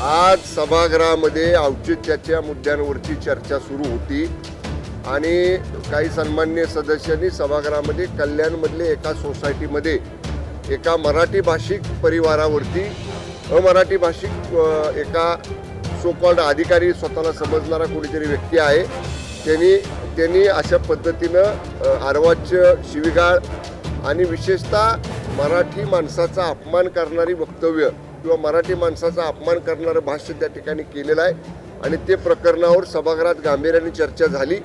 आज सभागृहामध्ये औचित्याच्या मुद्द्यांवरची चर्चा सुरू होती आणि काही सन्माननीय सदस्यांनी सभागृहामध्ये कल्याणमधले एका सोसायटीमध्ये एका मराठी भाषिक परिवारावरती अमराठी भाषिक एका सो कॉल्ड अधिकारी स्वतःला समजणारा कोणीतरी व्यक्ती आहे त्यांनी अशा पद्धतीनं अर्वाच्य शिवीगाळ आणि विशेषतः मराठी माणसाचा अपमान करणारी वक्तव्य किंवा मराठी माणसाचा अपमान करणारं भाष्य त्या ठिकाणी केलेलं आहे आणि ते प्रकरणावर सभागृहात गांभीर्याने चर्चा झाली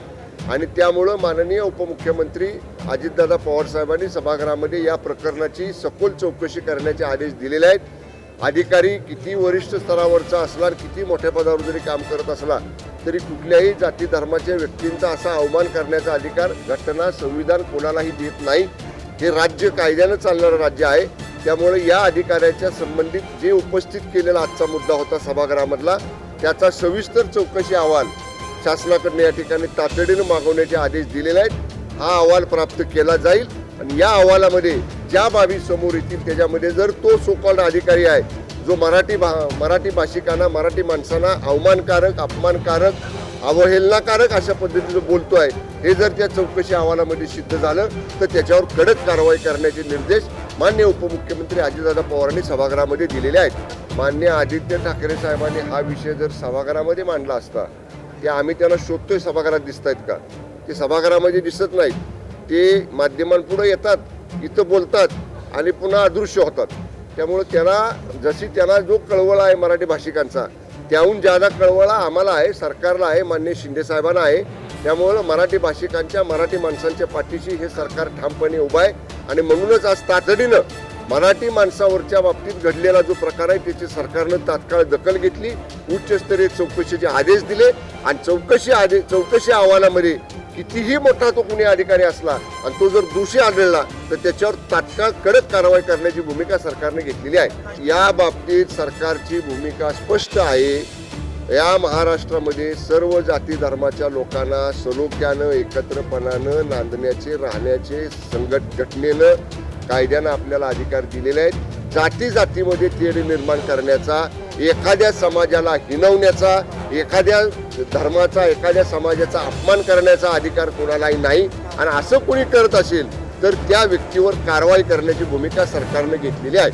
आणि त्यामुळं माननीय उपमुख्यमंत्री अजितदादा पवार साहेबांनी सभागृहामध्ये या प्रकरणाची सखोल चौकशी करण्याचे आदेश दिलेले आहेत। अधिकारी किती वरिष्ठ स्तरावरचा असला किती मोठ्या पदावर जरी काम करत असला तरी कुठल्याही जाती धर्माच्या व्यक्तींचा असा अवमान करण्याचा अधिकार घटना संविधान कोणालाही देत नाही। हे राज्य कायद्यानं चालणारं राज्य आहे, त्यामुळे या अधिकाऱ्याच्या संबंधित जे उपस्थित केलेला आजचा मुद्दा होता सभागृहामधला त्याचा सविस्तर चौकशी अहवाल शासनाकडून या ठिकाणी तातडीनं मागवण्याचे आदेश दिलेले आहेत। हा अहवाल प्राप्त केला जाईल आणि या अहवालामध्ये ज्या बाबी समोर येतील त्याच्यामध्ये जर तो सो कॉल्ड अधिकारी आहे जो मराठी भाषिकांना मराठी माणसांना अवमानकारक अपमानकारक अवहेलनाकारक अशा पद्धतीनं बोलतोय हे जर त्या चौकशी अहवालामध्ये सिद्ध झालं तर त्याच्यावर कडक कारवाई करण्याचे निर्देश माननीय उपमुख्यमंत्री अजितदादा पवारांनी सभागृहामध्ये दिलेले आहेत। माननीय आदित्य ठाकरे साहेबांनी हा विषय जर सभागृहामध्ये मांडला असता ते आम्ही त्यांना शोधतोय सभागृहात दिसत आहेत का, ते सभागृहामध्ये दिसत नाहीत, ते माध्यमांपुढे येतात, इथं बोलतात आणि पुन्हा अदृश्य होतात। त्यामुळे त्यांना जो कळवळा आहे मराठी भाषिकांचा त्याहून ज्यादा कळवळा आम्हाला आहे, सरकारला आहे, माननीय शिंदे साहेबांना आहे। त्यामुळं मराठी भाषिकांच्या मराठी माणसांच्या पाठीशी हे सरकार ठामपणे उभं आहे आणि म्हणूनच आज तातडीनं मराठी माणसावरच्या बाबतीत घडलेला जो प्रकार आहे त्याची सरकारनं तात्काळ दखल घेतली, उच्चस्तरीय चौकशीचे आदेश दिले आणि चौकशी अहवालामध्ये कितीही मोठा तो कुणी अधिकारी असला आणि तो जर दोषी आढळला तर त्याच्यावर तात्काळ कडक कारवाई करण्याची भूमिका सरकारने घेतलेली आहे। या बाबतीत सरकारची भूमिका स्पष्ट आहे। या महाराष्ट्रामध्ये सर्व जाती धर्माच्या लोकांना सलोख्यानं एकत्रपणानं नांदण्याचे राहण्याचे घटनेनं कायद्यानं आपल्याला अधिकार दिलेले आहेत। जातीमध्ये तेढ निर्माण करण्याचा, एखाद्या समाजाला हिणवण्याचा, एखाद्या धर्माचा एखाद्या समाजाचा अपमान करण्याचा अधिकार कोणालाही नाही आणि असं कोणी करत असेल तर त्या व्यक्तीवर कारवाई करण्याची भूमिका सरकारने घेतलेली आहे।